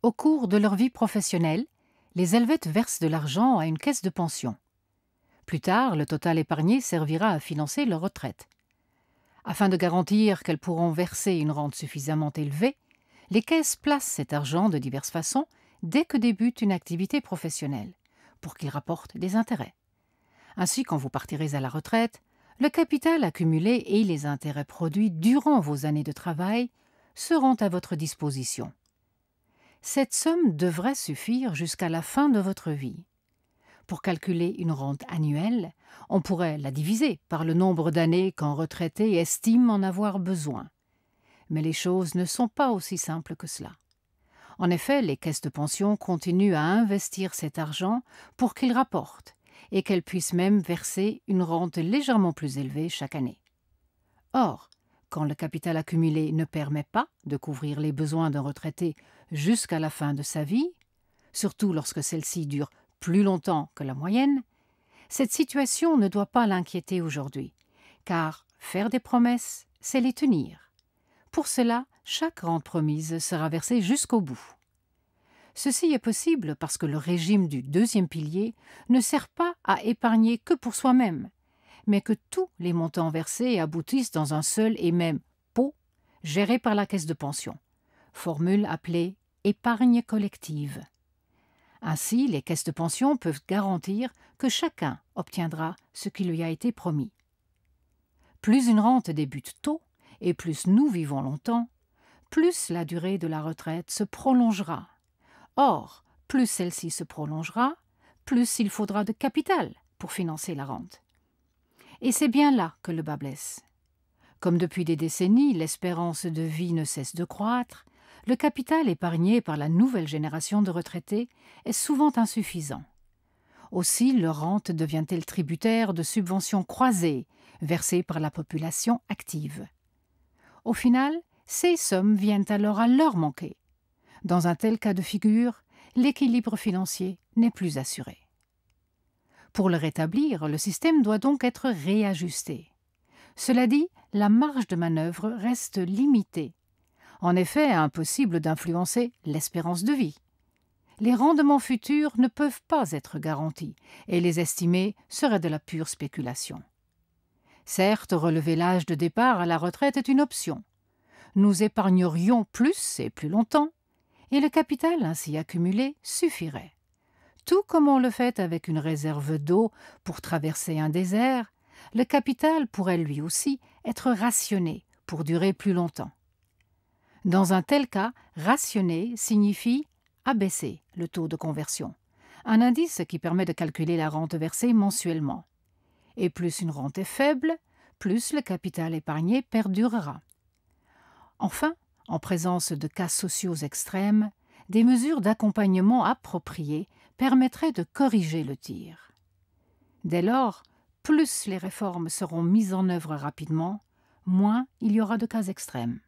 Au cours de leur vie professionnelle, les Helvètes versent de l'argent à une caisse de pension. Plus tard, le total épargné servira à financer leur retraite. Afin de garantir qu'elles pourront verser une rente suffisamment élevée, les caisses placent cet argent de diverses façons dès que débute une activité professionnelle, pour qu'il rapporte des intérêts. Ainsi, quand vous partirez à la retraite, le capital accumulé et les intérêts produits durant vos années de travail seront à votre disposition. Cette somme devrait suffire jusqu'à la fin de votre vie. Pour calculer une rente annuelle, on pourrait la diviser par le nombre d'années qu'un retraité estime en avoir besoin. Mais les choses ne sont pas aussi simples que cela. En effet, les caisses de pension continuent à investir cet argent pour qu'il rapporte et qu'elles puissent même verser une rente légèrement plus élevée chaque année. Or, quand le capital accumulé ne permet pas de couvrir les besoins d'un retraité jusqu'à la fin de sa vie, surtout lorsque celle-ci dure plus longtemps que la moyenne, cette situation ne doit pas l'inquiéter aujourd'hui, car faire des promesses, c'est les tenir. Pour cela, chaque rente promise sera versée jusqu'au bout. Ceci est possible parce que le régime du deuxième pilier ne sert pas à épargner que pour soi-même, mais que tous les montants versés aboutissent dans un seul et même pot géré par la caisse de pension, formule appelée épargne collective. Ainsi, les caisses de pension peuvent garantir que chacun obtiendra ce qui lui a été promis. Plus une rente débute tôt et plus nous vivons longtemps, plus la durée de la retraite se prolongera. Or, plus celle-ci se prolongera, plus il faudra de capital pour financer la rente. Et c'est bien là que le bât blesse. Comme depuis des décennies, l'espérance de vie ne cesse de croître, le capital épargné par la nouvelle génération de retraités est souvent insuffisant. Aussi, leur rente devient-elle tributaire de subventions croisées versées par la population active. Au final, ces sommes viennent alors à leur manquer. Dans un tel cas de figure, l'équilibre financier n'est plus assuré. Pour le rétablir, le système doit donc être réajusté. Cela dit, la marge de manœuvre reste limitée. En effet, impossible d'influencer l'espérance de vie. Les rendements futurs ne peuvent pas être garantis et les estimer serait de la pure spéculation. Certes, relever l'âge de départ à la retraite est une option. Nous épargnerions plus et plus longtemps, et le capital ainsi accumulé suffirait. Tout comme on le fait avec une réserve d'eau pour traverser un désert, le capital pourrait lui aussi être rationné pour durer plus longtemps. Dans un tel cas, rationner signifie abaisser le taux de conversion, un indice qui permet de calculer la rente versée mensuellement. Et plus une rente est faible, plus le capital épargné perdurera. Enfin, en présence de cas sociaux extrêmes, des mesures d'accompagnement appropriées permettraient de corriger le tir. Dès lors, plus les réformes seront mises en œuvre rapidement, moins il y aura de cas extrêmes.